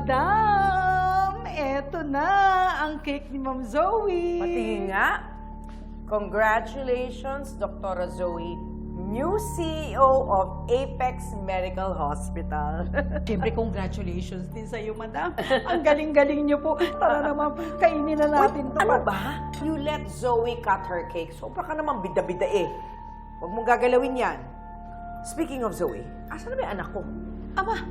Madam, eto na ang cake ni Ma'am Zoe. Patingin nga. Congratulations, Dr. Zoe, new CEO of Apex Medical Hospital. Siyempre, congratulations din sa iyo, Madam. Ang galing-galing niyo po. Tara naman, kainin na natin ito. Ano ba? You let Zoe cut her cake. Sobra ka naman bida-bida eh. Huwag mong gagalawin yan. Speaking of Zoe, asan na ba yung anak ko? Aba,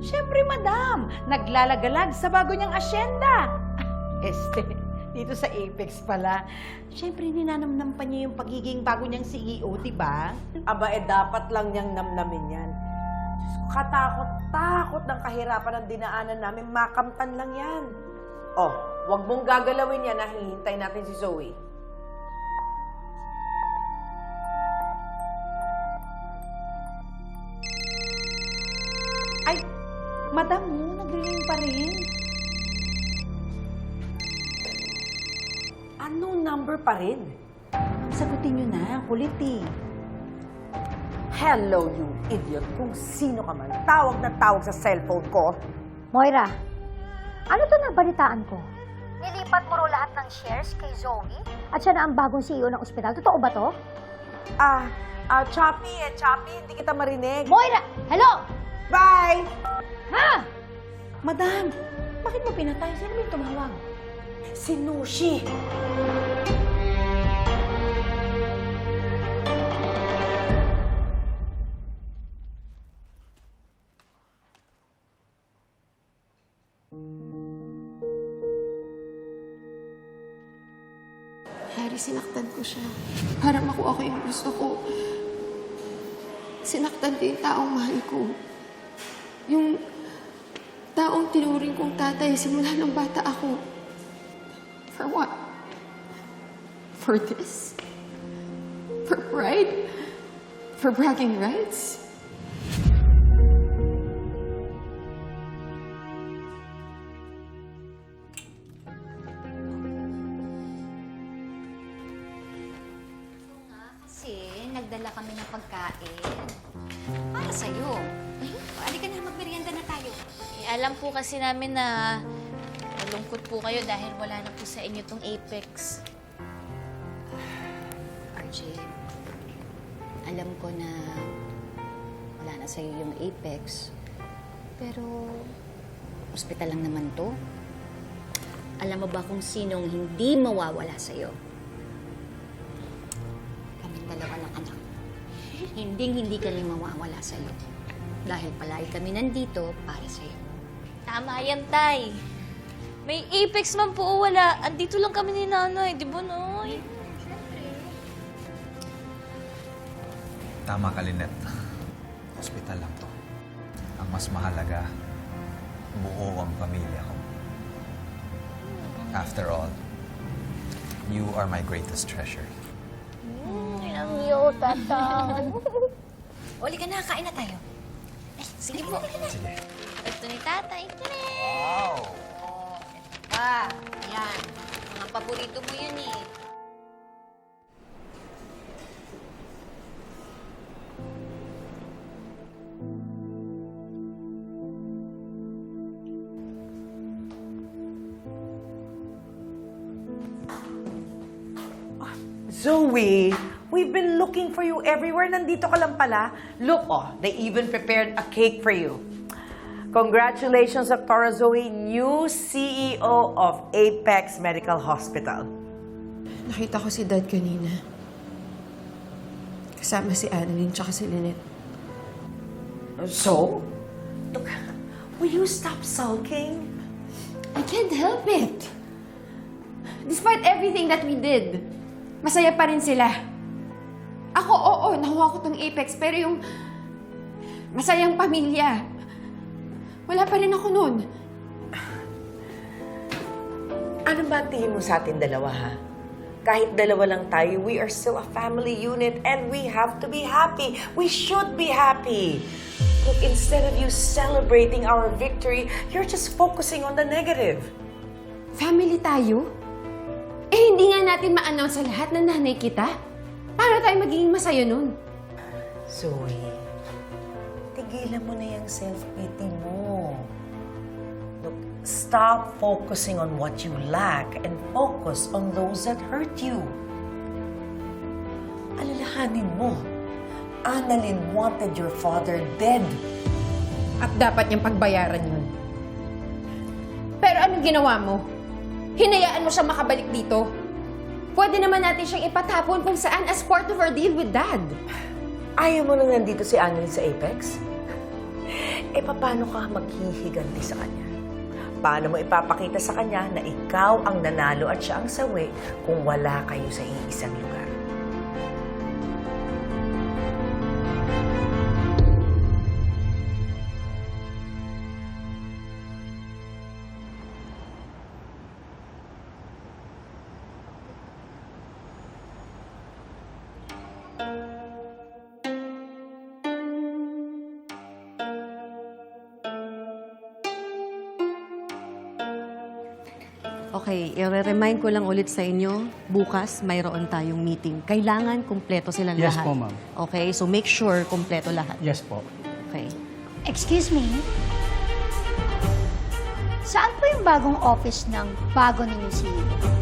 siyempre, Madam. Naglalagalag sa bago niyang asyenda. Dito sa Apex pala. Siyempre, ninanamnam pa niya yung pagiging bago niyang CEO, di ba? Aba, dapat lang niyang namnamin yan. Diyos ko, katakot-takot ng kahirapan ng dinaanan namin. Makamtan lang yan. Oh, huwag mong gagalawin yan. Hihintay natin si Zoe. Ay, Madam, nagre-ring pa rin. Anong number pa rin? Sagutin niyo na, kulit eh. Hello, you idiot. Kung sino ka man, tawag na tawag sa cellphone ko. Moira, ano to nabalitaan ko? Nilipat mo raw lahat ng shares kay Zoe? At siya na ang bagong CEO ng ospital. Totoo ba to? Choppy, hindi kita marinig. Moira! Hello! Bye! Ha? Madam, bakit mo pinatay? Sino may tumawag? Si Nushi. Harry, sinaktan ko siya. Para makuha ko yung gusto ko. Sinaktan ko yung taong mahal ko. Yung taong tinuring kong tatay simula nung bata ako. For what? For this? For pride? For bragging rights? Kasi nagdala kami ng pagkain. Para sa'yo. Halika na, magmerienda na tayo. Alam po kasi namin na malungkot po kayo dahil wala na po sa inyo tong Apex. RJ, alam ko na wala na sa'yo yung Apex. Pero, ospital lang naman to. Alam mo ba kung sinong hindi mawawala sa'yo? Kaming dalawa ng anak. Hindi kami mawawala sa'yo. Dahil palagi kami nandito para sa'yo. Tama yan, Tay. May Apex man po o wala. Andito lang kami ni Nanay. Di ba, Nay? Tama ka, Lynette. Hospital lang to. Ang mas mahalaga, buo ang pamilya ko. After all, you are my greatest treasure. Love you, Tatang. Uli ka na, kain na tayo. Ay, sige po. Sige. Ito ni Tatay. Wow! Yan. Mga paborito mo yun eh. Zoe, we've been looking for you everywhere. Nandito ka lang pala. Look, they even prepared a cake for you. Congratulations, Dr. Zoe, new CEO of Apex Medical Hospital. Nakita ko si Dad kanina. Kasama si Annalyn tsaka si Lynette. So? Look, will you stop sulking? I can't help it. Despite everything that we did, masaya pa rin sila. Ako, oo, nakuha ko tong Apex, pero yung masayang pamilya, wala pa rin ako nun. Ano ba tingin mo sa atin dalawa, ha? Kahit dalawa lang tayo, we are still a family unit and we have to be happy. We should be happy. Look, instead of you celebrating our victory, you're just focusing on the negative. Family tayo? Eh, hindi nga natin ma-announce sa lahat na nanay kita. Paano tayo magiging masaya nun? Zoe, tigilan mo na yung self-pity mo. Stop focusing on what you lack and focus on those that hurt you. Alalahanin mo, Annalyn wanted your father dead. At dapat niyang pagbayaran yun. Pero anong ginawa mo? Hinayaan mo siya makabalik dito? Pwede naman natin siyang ipatapon kung saan as part of our deal with Dad. Ayaw mo nang nandito si Annalyn sa Apex? Paano ka maghihiganti sa kanya? Paano mo ipapakita sa kanya na ikaw ang nanalo at siya ang sawi kung wala kayo sa iisang lugar? Okay, i-remind ko lang ulit sa inyo, bukas mayroon tayong meeting. Kailangan kumpleto silang Yes lahat. po, ma'am. Okay, so make sure kumpleto lahat. Yes po. Okay. Excuse me? Saan po yung bagong office ng bago ninyong CEO?